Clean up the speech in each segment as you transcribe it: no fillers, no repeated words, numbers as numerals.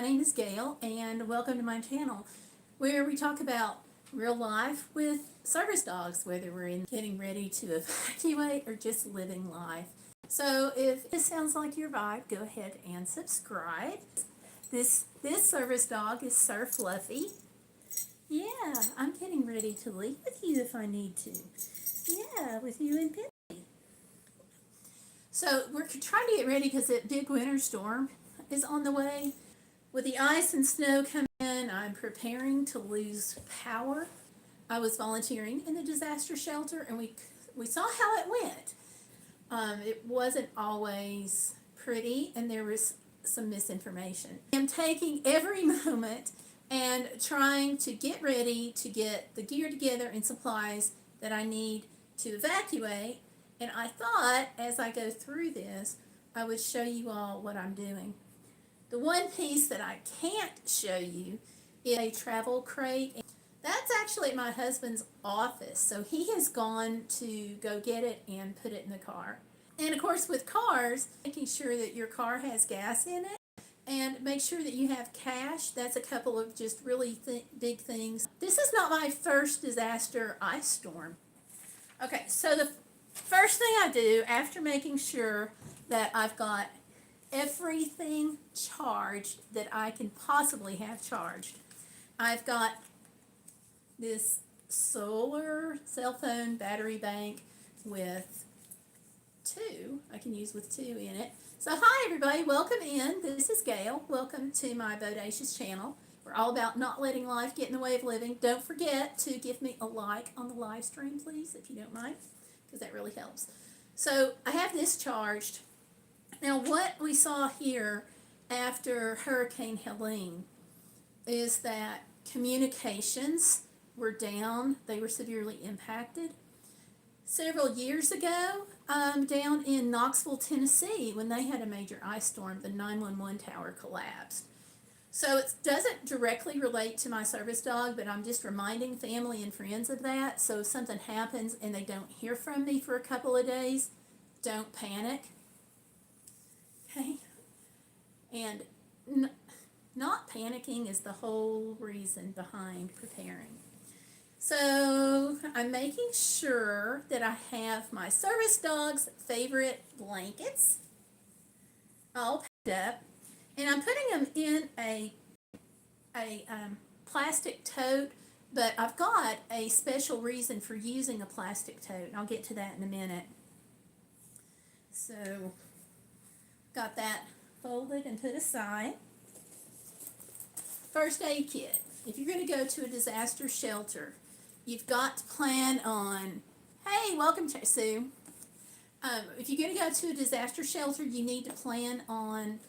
name is Gail, and welcome to my channel where we talk about real life with service dogs, whether we're getting ready to evacuate or just living life. So if this sounds like your vibe, go ahead and subscribe. This service dog is Sir Fluffy. Yeah, I'm getting ready to leave with you if I need to. Yeah, with you and Penny. So we're trying to get ready because that big winter storm is on the way. With the ice and snow coming in, I'm preparing to lose power. I was volunteering in the disaster shelter, and we saw how it went. It wasn't always pretty, and there was some misinformation. I'm taking every moment and trying to get ready to get the gear together and supplies that I need to evacuate. And I thought, as I go through this, I would show you all what I'm doing. The one piece that I can't show you is a travel crate. That's actually at my husband's office, so he has gone to go get it and put it in the car. And of course, with cars, making sure that your car has gas in it and make sure that you have cash. That's a couple of just really big things. This is not my first disaster ice storm. Okay, so the first thing I do after making sure that I've got everything charged that I can possibly have charged, I've got this solar cell phone battery bank with I can use with 2 in it. So hi everybody, welcome in. This is Gail. Welcome to my Bodacious channel. We're all about not letting life get in the way of living. Don't forget to give me a like on the live stream, please, if you don't mind, because that really helps. So I have this charged. Now what we saw here after Hurricane Helene is that communications were down. They were severely impacted. Several years ago, down in Knoxville, Tennessee, when they had a major ice storm, the 911 tower collapsed. So it doesn't directly relate to my service dog, but I'm just reminding family and friends of that. So if something happens and they don't hear from me for a couple of days, don't panic. Okay? And not panicking is the whole reason behind preparing. So I'm making sure that I have my service dog's favorite blankets all packed up, and I'm putting them in a plastic tote, but I've got a special reason for using a plastic tote. I'll get to that in a minute. So got that folded and put aside. First aid kit. If you're going to go to a disaster shelter, you've got to plan on, hey, welcome, Sue. If you're going to go to a disaster shelter, you need to plan on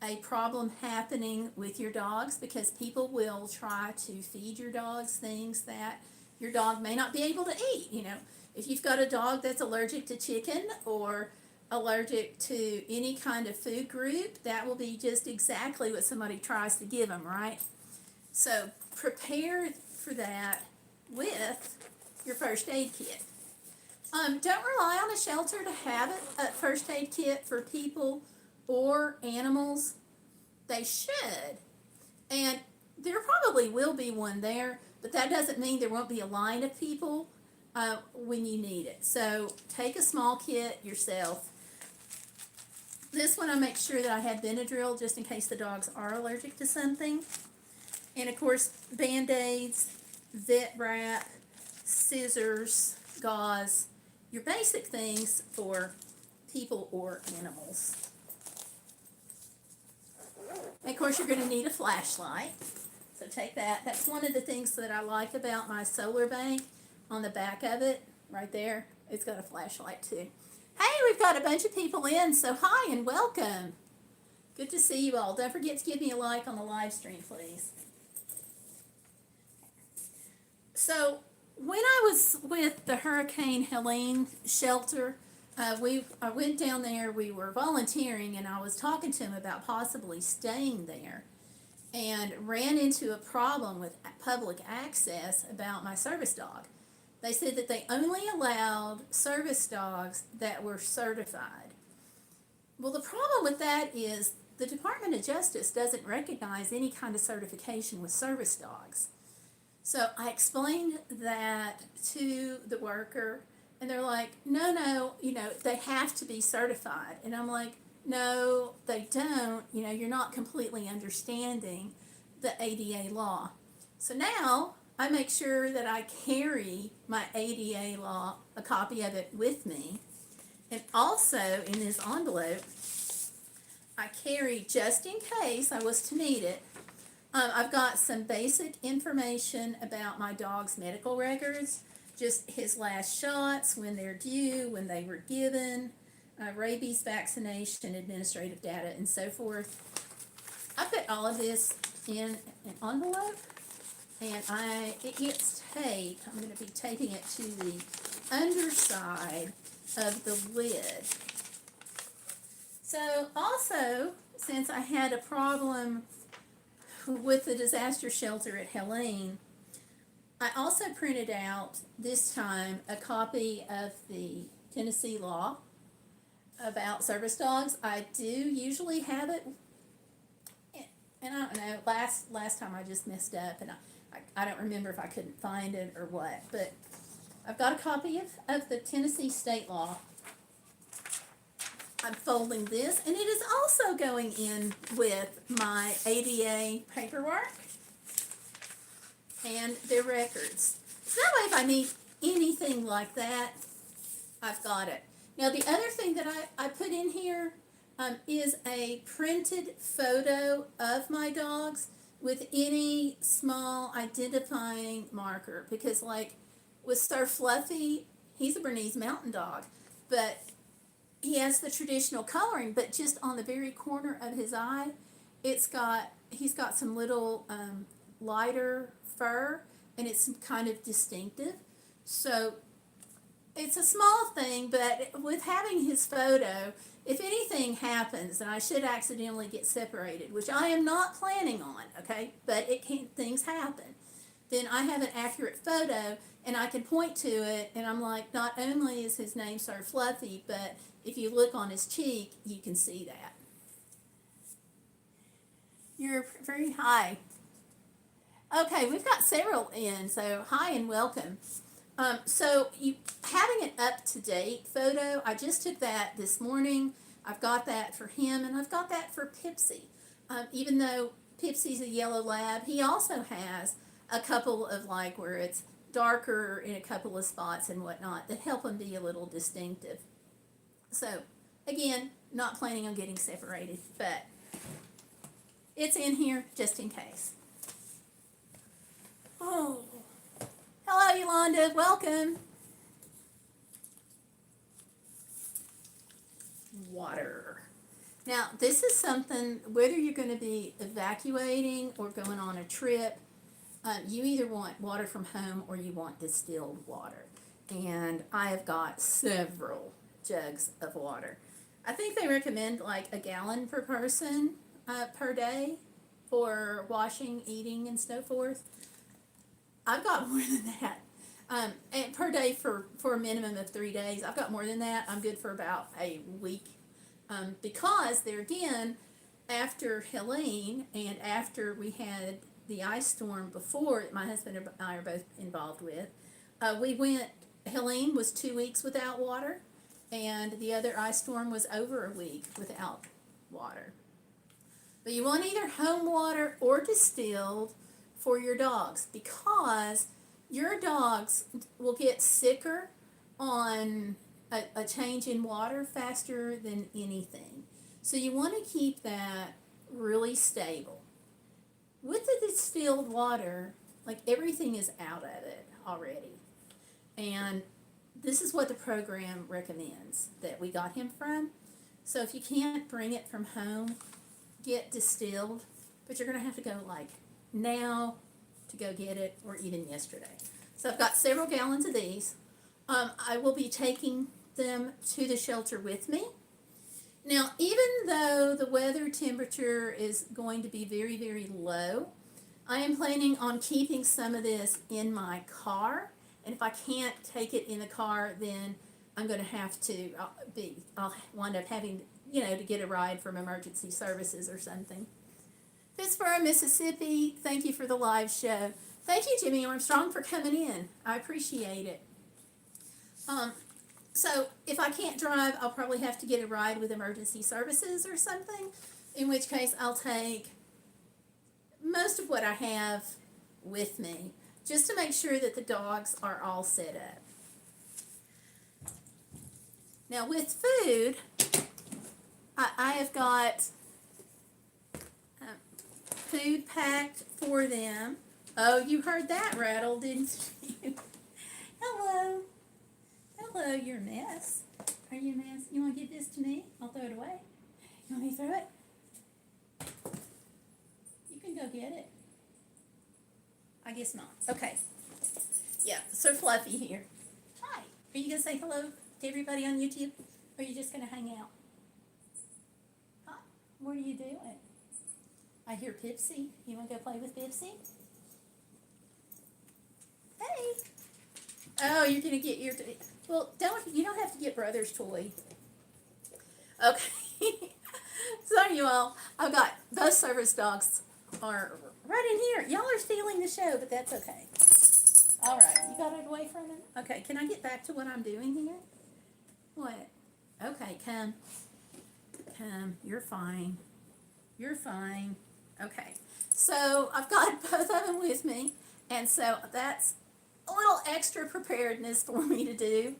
a problem happening with your dogs, because people will try to feed your dogs things that your dog may not be able to eat. You know, if you've got a dog that's allergic to chicken or allergic to any kind of food group, that will be just exactly what somebody tries to give them, right? So prepare for that with your first aid kit. Don't rely on a shelter to have a first aid kit for people or animals. They should. And there probably will be one there, but that doesn't mean there won't be a line of people when you need it. So take a small kit yourself. This one I make sure that I have Benadryl just in case the dogs are allergic to something. And of course, Band-Aids, vet wrap, scissors, gauze, your basic things for people or animals. And of course, you're going to need a flashlight. So take that. That's one of the things that I like about my solar bank. On the back of it, right there, it's got a flashlight too. Hey, we've got a bunch of people in, so hi and welcome. Good to see you all. Don't forget to give me a like on the live stream, please. So when I was with the Hurricane Helene shelter, I went down there, we were volunteering, and I was talking to him about possibly staying there, and ran into a problem with public access about my service dog. They said that they only allowed service dogs that were certified. Well, the problem with that is the Department of Justice doesn't recognize any kind of certification with service dogs. So I explained that to the worker, and they're like, no, no, they have to be certified. And I'm like, no, they don't. You're not completely understanding the ADA law. So now I make sure that I carry my ADA law, a copy of it with me. And also in this envelope, I carry, just in case I was to need it, I've got some basic information about my dog's medical records, just his last shots, when they're due, when they were given, rabies vaccination, administrative data, and so forth. I put all of this in an envelope, and it gets taped. I'm going to be taping it to the underside of the lid. So also, since I had a problem with the disaster shelter at Helene, I also printed out this time a copy of the Tennessee law about service dogs. I do usually have it, and I don't know, last time I just messed up, and I don't remember if I couldn't find it or what, but I've got a copy of the Tennessee state law. I'm folding this, and it is also going in with my ADA paperwork and their records. So that way, if I need anything like that, I've got it. Now, the other thing that I put in here is a printed photo of my dogs with any small identifying marker, because like with Sir Fluffy, he's a Bernese Mountain Dog, but he has the traditional coloring, but just on the very corner of his eye, he's got some little lighter fur, and it's kind of distinctive. So it's a small thing, but with having his photo, if anything happens and I should accidentally get separated, which I am not planning on, okay, but things happen, then I have an accurate photo and I can point to it, and I'm like, not only is his name Sir Fluffy, but if you look on his cheek, you can see that. You're very high. Okay, we've got several in, so hi and welcome. So having an up-to-date photo, I just took that this morning. I've got that for him, and I've got that for Pipsy. Even though Pipsy's a yellow lab, he also has a couple of where it's darker in a couple of spots and whatnot that help him be a little distinctive. So again, not planning on getting separated, but it's in here just in case. Oh, hello Yolanda, welcome. Water. Now this is something, whether you're going to be evacuating or going on a trip, you either want water from home or you want distilled water. And I have got several jugs of water. I think they recommend a gallon per person per day for washing, eating, and so forth. I've got more than that. And per day for a minimum of 3 days. I've got more than that. I'm good for about a week. Because there again, after Helene and after we had the ice storm before my husband and I are both involved with, Helene was 2 weeks without water, and the other ice storm was over a week without water. But you want either home water or distilled for your dogs, because your dogs will get sicker on a change in water faster than anything. So you want to keep that really stable. With the distilled water, everything is out of it already. And this is what the program recommends that we got him from. So if you can't bring it from home, get distilled, but you're going to have to go now to go get it, or even yesterday. So I've got several gallons of these. I will be taking them to the shelter with me. Now, even though the weather temperature is going to be very, very low, I am planning on keeping some of this in my car. And if I can't take it in the car, then I'm going to have to I'll wind up having to get a ride from emergency services or something. Pittsburgh, Mississippi, thank you for the live show. Thank you, Jimmy Armstrong, for coming in. I appreciate it. So if I can't drive, I'll probably have to get a ride with emergency services or something, in which case I'll take most of what I have with me, just to make sure that the dogs are all set up. Now with food, I have got food packed for them. Oh, you heard that rattle, didn't you? Hello. Hello, you're a mess. Are you a mess? You want to give this to me? I'll throw it away. You want me to throw it? You can go get it. I guess not. Okay. Yeah, so Fluffy here. Hi. Are you going to say hello to everybody on YouTube? Or are you just going to hang out? Huh? What are you doing? I hear Pipsy. You want to go play with Pipsy? Hey. Oh, you're going to get your... Well, you don't have to get Brother's toy. Okay. So you all, I've got those service dogs are right in here. Y'all are stealing the show, but that's okay. All right, you got it away from him? Okay, can I get back to what I'm doing here? What? Okay, come. You're fine. You're fine. Okay, so I've got both of them with me, and so that's a little extra preparedness for me to do.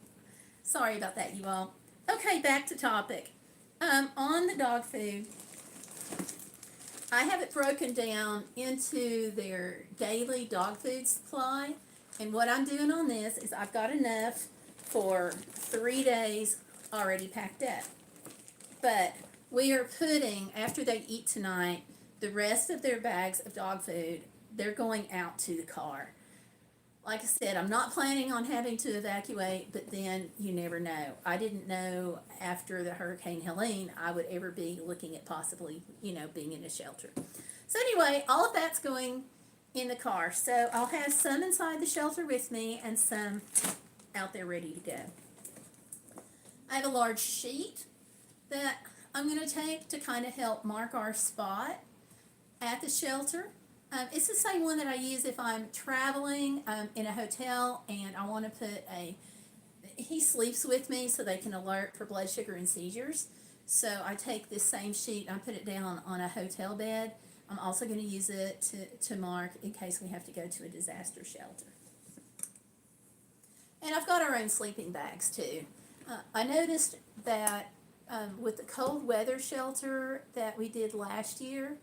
Sorry about that, you all. Okay, back to topic. On the dog food, I have it broken down into their daily dog food supply, and what I'm doing on this is I've got enough for 3 days already packed up. But we are putting, after they eat tonight, the rest of their bags of dog food, they're going out to the car. Like I said, I'm not planning on having to evacuate, but then you never know. I didn't know after the Hurricane Helene I would ever be looking at possibly, being in a shelter. So anyway, all of that's going in the car. So I'll have some inside the shelter with me and some out there ready to go. I have a large sheet that I'm going to take to kind of help mark our spot at the shelter. It's the same one that I use if I'm traveling in a hotel and I want to put he sleeps with me so they can alert for blood sugar and seizures. So I take this same sheet and I put it down on a hotel bed. I'm also going to use it to mark in case we have to go to a disaster shelter. And I've got our own sleeping bags too. I noticed that with the cold weather shelter that we did last year,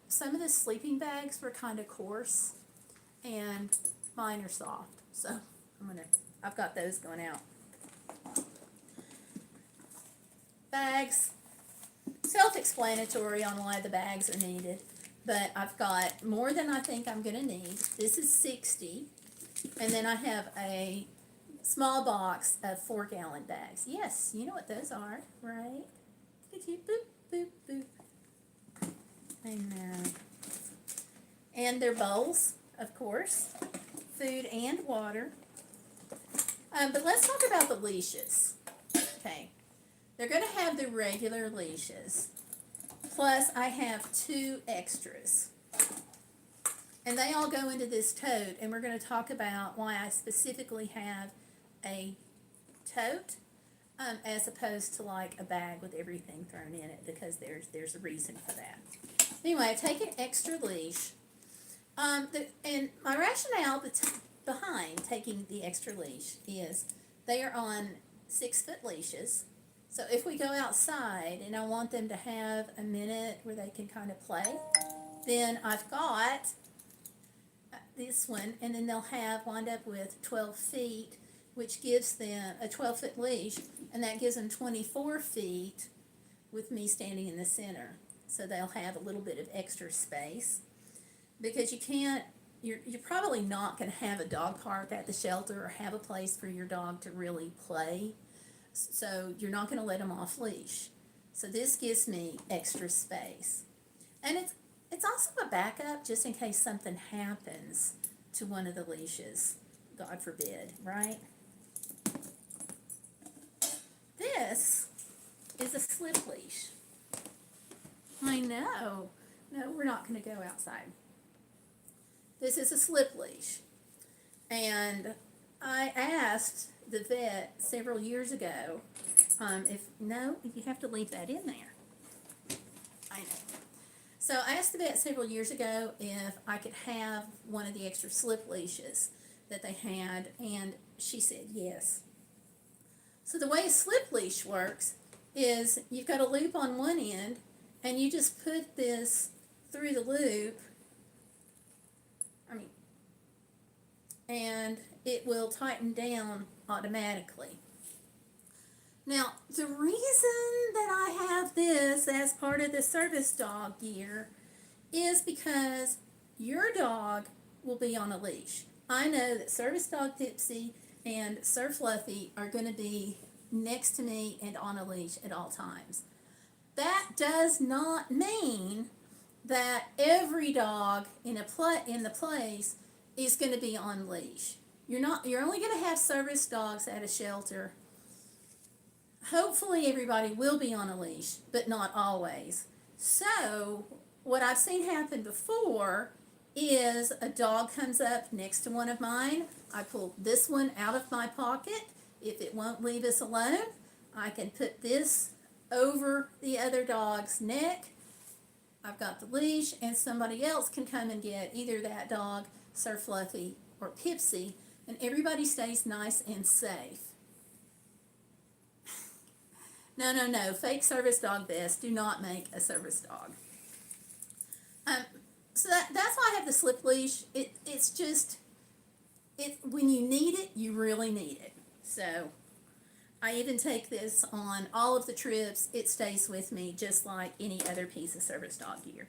some of the sleeping bags were kind of coarse, and mine are soft. So I've got those going out. Bags, self-explanatory on why the bags are needed, but I've got more than I think I'm going to need. This is 60, and then I have a small box of 4-gallon bags. Yes, you know what those are, right? Boop, boop, boop. And they're bowls, of course, food and water. But let's talk about the leashes. Okay, they're going to have the regular leashes, plus I have 2 extras. And they all go into this tote, and we're going to talk about why I specifically have a tote as opposed to like a bag with everything thrown in it, because there's a reason for that. Anyway, I take an extra leash, and my rationale behind taking the extra leash is they are on 6-foot leashes. So if we go outside and I want them to have a minute where they can kind of play, then I've got this one, and then they'll wind up with 12 feet, which gives them a 12-foot leash, and that gives them 24 feet with me standing in the center. So they'll have a little bit of extra space, because you're probably not going to have a dog park at the shelter or have a place for your dog to really play. So you're not going to let them off leash. So this gives me extra space. And it's also a backup just in case something happens to one of the leashes. God forbid, right? This is a slip leash. I know. No, we're not going to go outside. This is a slip leash. And I asked the vet several years ago you have to leave that in there. I know. So I asked the vet several years ago if I could have one of the extra slip leashes that they had, and she said yes. So the way a slip leash works is you've got a loop on one end, and you just put this through the loop, and it will tighten down automatically. Now, the reason that I have this as part of the service dog gear is because your dog will be on a leash. I know that Service Dog Pipsy and Sir Fluffy are going to be next to me and on a leash at all times. That does not mean that every dog in the place is going to be on leash. You're only going to have service dogs at a shelter. Hopefully everybody will be on a leash, but not always. So what I've seen happen before is a dog comes up next to one of mine. I pull this one out of my pocket. If it won't leave us alone, I can put this over the other dog's neck. I've got the leash, and somebody else can come and get either that dog, Sir Fluffy, or Pipsy, and everybody stays nice and safe. No, fake service dog vests do not make a service dog. So that's why I have the slip leash. It's just, when you need it, you really need it. So I even take this on all of the trips. It stays with me just like any other piece of service dog gear.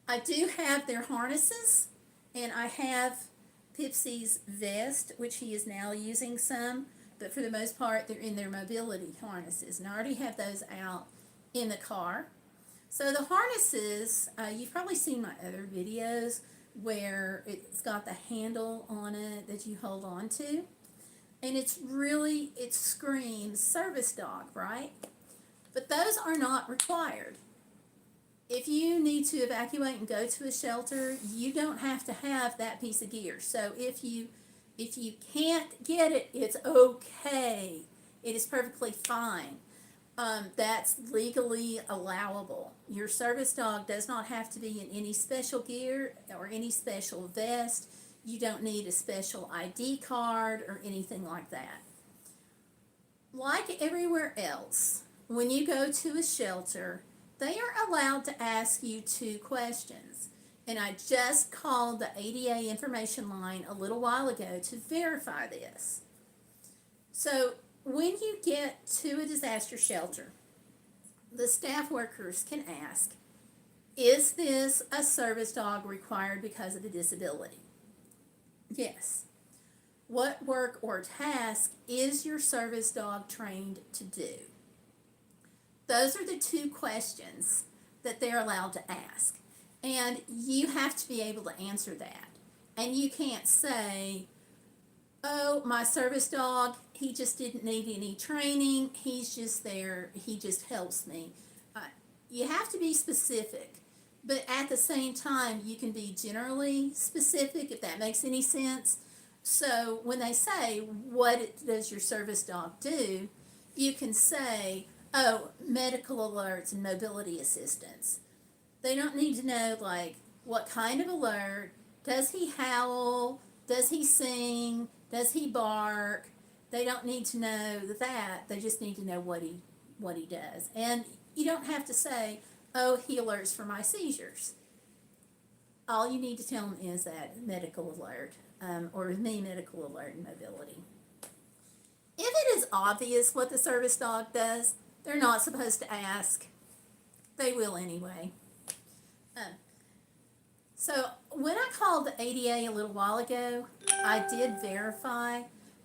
I do have their harnesses, and I have Pipsy's vest, which he is now using some, but for the most part, they're in their mobility harnesses, and I already have those out in the car. So the harnesses, you've probably seen my other videos where it's got the handle on it that you hold on to, and it screams service dog, right? But those are not required. If you need to evacuate and go to a shelter, you don't have to have that piece of gear. So if you can't get it, it's okay. It is perfectly fine. That's legally allowable. Your service dog does not have to be in any special gear or any special vest. You don't need a special ID card or anything like that. Like everywhere else, when you go to a shelter, they are allowed to ask you 2 questions. And I just called the ADA information line a little while ago to verify this. So when you get to a disaster shelter, the staff workers can ask, is this a service dog required because of a disability? Yes. What work or task is your service dog trained to do? Those are the 2 questions that they're allowed to ask. And you have to be able to answer that. And you can't say, oh, my service dog, he just didn't need any training. He's just there. He just helps me. You have to be specific. But at the same time, you can be generally specific, if that makes any sense. So when they say, what does your service dog do? You can say, oh, medical alerts and mobility assistance. They don't need to know, like, what kind of alert. Does he howl? Does he sing? Does he bark? They don't need to know that. They just need to know what he does. And you don't have to say, oh, he alerts for my seizures. All you need to tell them is that medical alert, or with me, medical alert and mobility. If it is obvious what the service dog does, they're not supposed to ask. They will anyway. So when I called the ADA a little while ago, I did verify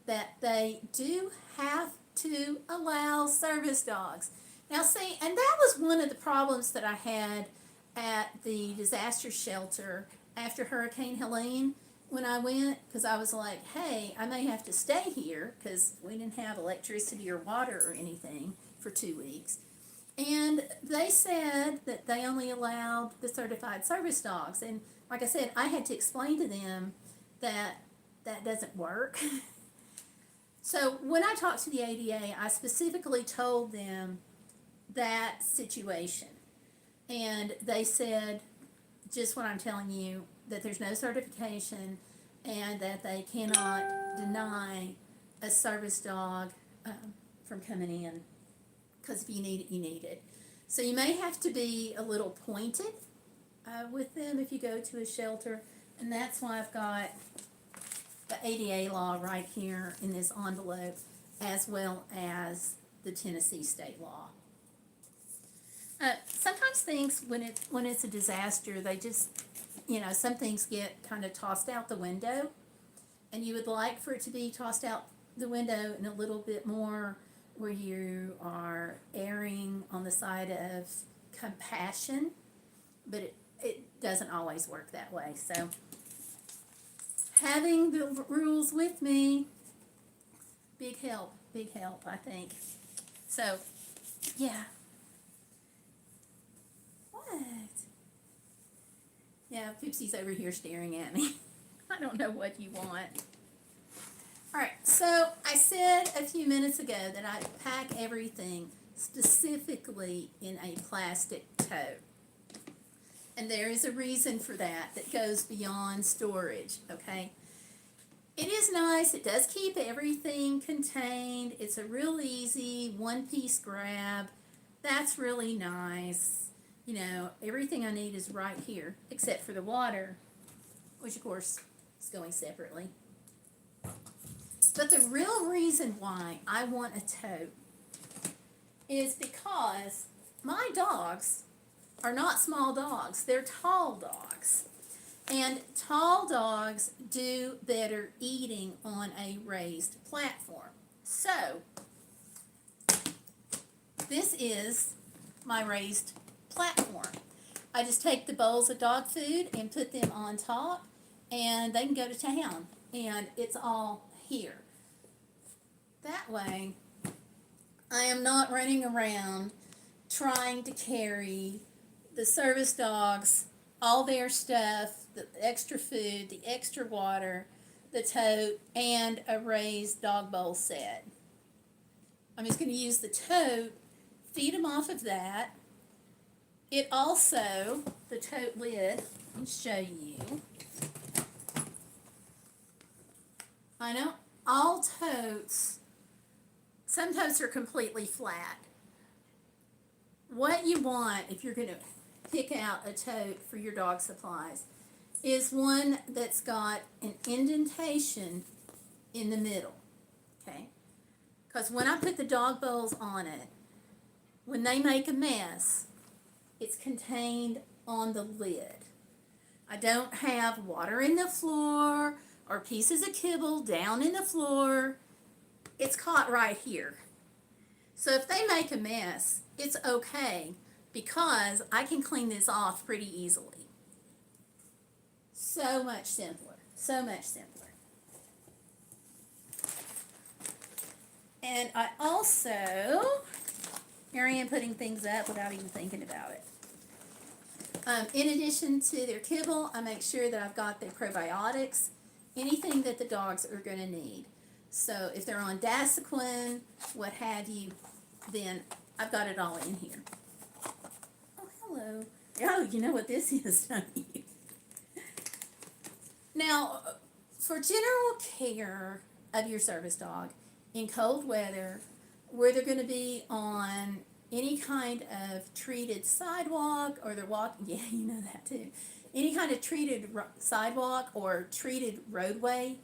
that they do have to allow service dogs. Now see, and that was one of the problems that I had at the disaster shelter after Hurricane Helene when I went, because I was like, hey, I may have to stay here because we didn't have electricity or water or anything for 2 weeks. And they said that they only allowed the certified service dogs. And like I said, I had to explain to them that that doesn't work. So when I talked to the ADA, I specifically told them that situation. And they said just what I'm telling you, that there's no certification and that they cannot deny a service dog from coming in, because if you need it, you need it. So you may have to be a little pointed with them if you go to a shelter, and that's why I've got the ADA law right here in this envelope, as well as the Tennessee state law. Sometimes things, when it's a disaster, they just, some things get kind of tossed out the window, and you would like for it to be tossed out the window and a little bit more where you are erring on the side of compassion, but it doesn't always work that way. So having the rules with me, big help, I think. So, yeah. What? Yeah, Poopsie's over here staring at me. I don't know what you want. Alright, so I said a few minutes ago that I pack everything specifically in a plastic tote. And there is a reason for that goes beyond storage, okay? It is nice. It does keep everything contained. It's a real easy one-piece grab. That's really nice. Everything I need is right here, except for the water, which of course is going separately. But the real reason why I want a tote is because my dogs are not small dogs. They're tall dogs. And tall dogs do better eating on a raised platform. So, this is my raised platform. I just take the bowls of dog food and put them on top, and they can go to town. And it's all here. That way, I am not running around trying to carry the service dogs, all their stuff, the extra food, the extra water, the tote, and a raised dog bowl set. I'm just going to use the tote, feed them off of that. It also, the tote lid, let me show you. I know all totes, some totes are completely flat. What you want, if you're going to pick out a tote for your dog supplies, is one that's got an indentation in the middle, okay? Because when I put the dog bowls on it, when they make a mess, it's contained on the lid. I don't have water in the floor or pieces of kibble down in the floor. It's caught right here. So if they make a mess, it's okay because I can clean this off pretty easily. So much simpler. So much simpler. And I also, here I am putting things up without even thinking about it. In addition to their kibble, I make sure that I've got their probiotics, anything that the dogs are going to need. So if they're on Dasaquin, what have you, then I've got it all in here. Oh, hello. Oh, you know what this is, don't you? Now, for general care of your service dog in cold weather, where they're going to be on any kind of treated sidewalk, or they're walking, yeah, you know that too, any kind of treated sidewalk or treated roadway,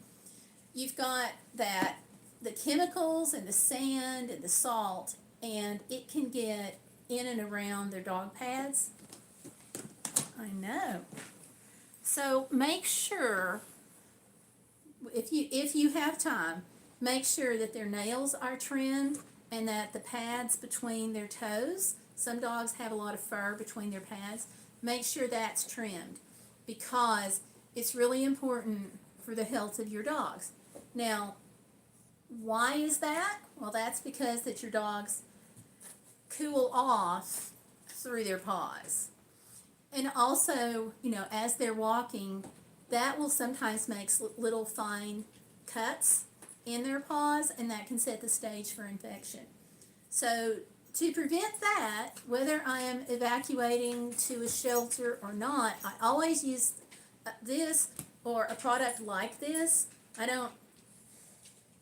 you've got that, the chemicals and the sand and the salt, and it can get in and around their dog pads. I know. So make sure, if you have time, make sure that their nails are trimmed and that the pads between their toes, some dogs have a lot of fur between their pads, make sure that's trimmed because it's really important for the health of your dogs. Now, why is that? Well, that's because that your dogs cool off through their paws. And also, you know, as they're walking, that will sometimes make little fine cuts in their paws, and that can set the stage for infection. So to prevent that, whether I am evacuating to a shelter or not, I always use this or a product like this. I don't,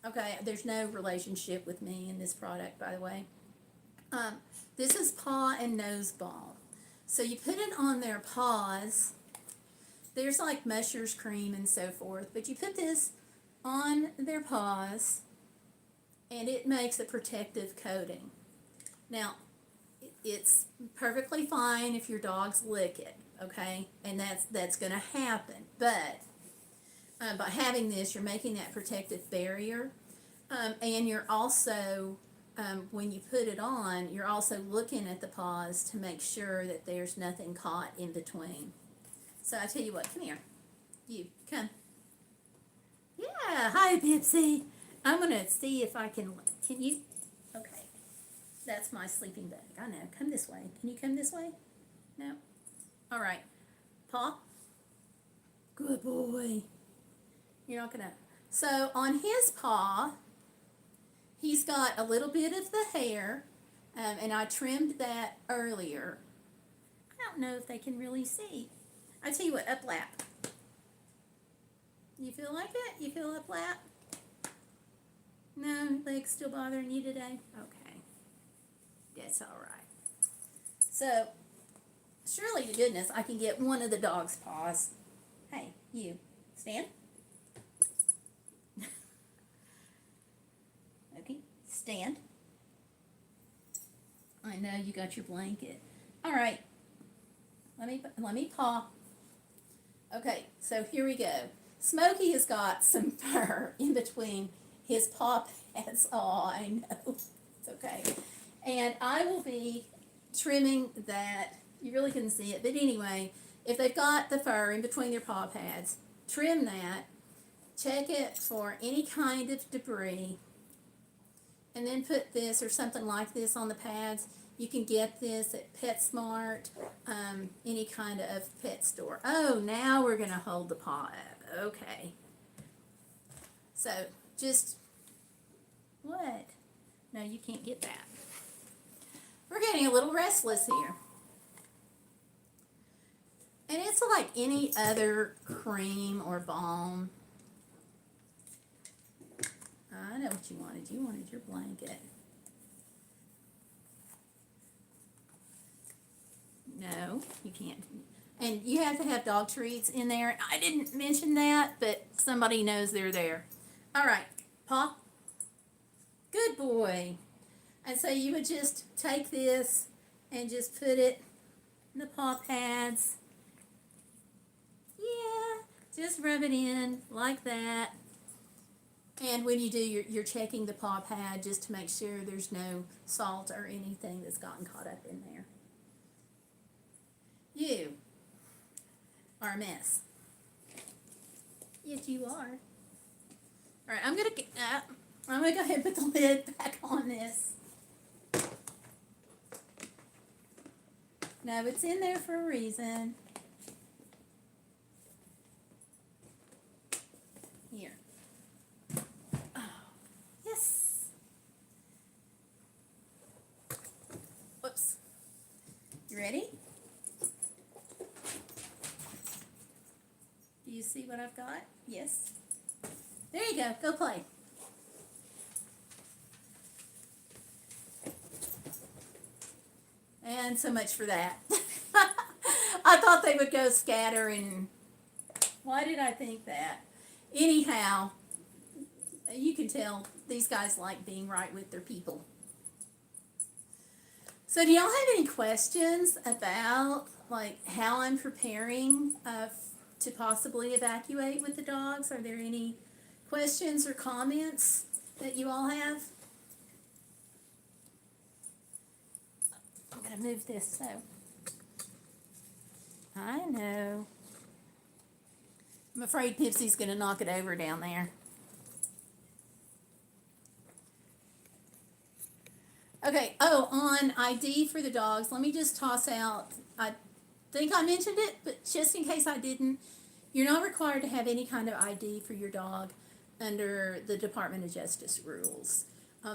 okay, there's no relationship with me in this product, by the way. This is paw and nose balm. So you put it on their paws. There's like Musher's cream and so forth, but you put this on their paws and it makes a protective coating. Now, it's perfectly fine if your dogs lick it, okay? And that's going to happen. But by having this, you're making that protective barrier. And you're also, when you put it on, you're also looking at the paws to make sure that there's nothing caught in between. So I tell you what, come here. You, come. Yeah, hi, Pipsy. I'm going to see if I can you? Okay. That's my sleeping bag. I know. Come this way. Can you come this way? No? All right. Paw? Good boy. You're not going to. So on his paw, he's got a little bit of the hair, and I trimmed that earlier. I don't know if they can really see. I tell you what, up lap. You feel like it? You feel up lap? No, legs still bothering you today? Okay. That's all right. So, surely to goodness, I can get one of the dog's paws. Hey, you, stand. Okay, stand. I know you got your blanket. All right. Let me paw. Okay, so here we go. Smokey has got some fur in between his paw pads. Oh, I know. It's okay. And I will be trimming that. You really couldn't see it. But anyway, if they've got the fur in between their paw pads, trim that. Check it for any kind of debris. And then put this or something like this on the pads. You can get this at PetSmart, any kind of pet store. Oh, now we're going to hold the paw up. Okay. So, just, what? No, you can't get that. We're getting a little restless here. And it's like any other cream or balm. I know what you wanted. You wanted your blanket. No, you can't. And you have to have dog treats in there. I didn't mention that, but somebody knows they're there. All right, paw. Good boy. And so you would just take this and just put it in the paw pads. Yeah, just rub it in like that. And when you do, you're checking the paw pad just to make sure there's no salt or anything that's gotten caught up in there. You are a mess. Yes, you are. All right, I'm gonna go ahead and put the lid back on this. No, it's in there for a reason. Here. Oh, yes. Whoops. You ready? Do you see what I've got? Yes. There you go. Go play. And so much for that. I thought they would go scatter, and why did I think that? Anyhow, you can tell these guys like being right with their people. So do y'all have any questions about like how I'm preparing to possibly evacuate with the dogs? Are there any questions or comments that you all have? I'm going to move this so. I know. I'm afraid Pipsy's going to knock it over down there. Okay, oh, on ID for the dogs, let me just toss out, I think I mentioned it, but just in case I didn't, you're not required to have any kind of ID for your dog under the Department of Justice rules.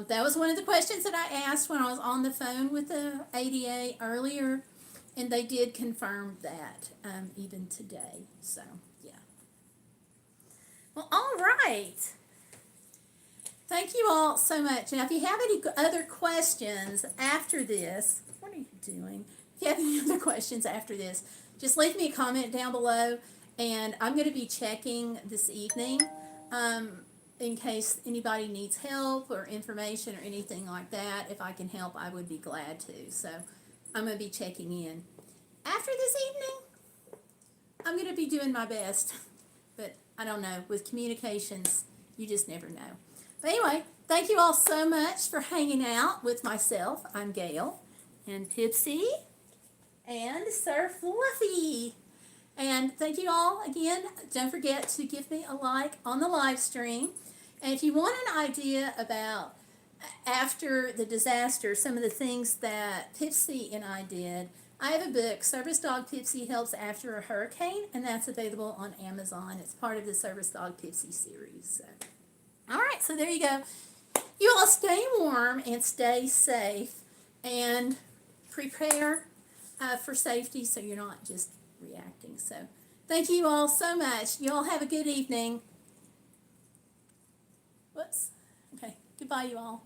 That was one of the questions that I asked when I was on the phone with the ADA earlier, and they did confirm that even today. So, yeah. Well, all right. Thank you all so much. Now, if you have any other questions after this, what are you doing? If you have any other questions after this, just leave me a comment down below, and I'm going to be checking this evening in case anybody needs help or information or anything like that. If I can help, I would be glad to. So I'm going to be checking in. After this evening, I'm going to be doing my best, but I don't know. With communications, you just never know. But anyway, thank you all so much for hanging out with myself. I'm Gail and Pipsy and Sir Fluffy. And thank you all again. Don't forget to give me a like on the live stream. And if you want an idea about after the disaster, some of the things that Pipsy and I did, I have a book, Service Dog Pipsy Helps After a Hurricane, and that's available on Amazon. It's part of the Service Dog Pipsy series. So. All right, so there you go. You all stay warm and stay safe and prepare for safety so you're not just reacting. So thank you all so much. You all have a good evening. Whoops. Okay, goodbye you all.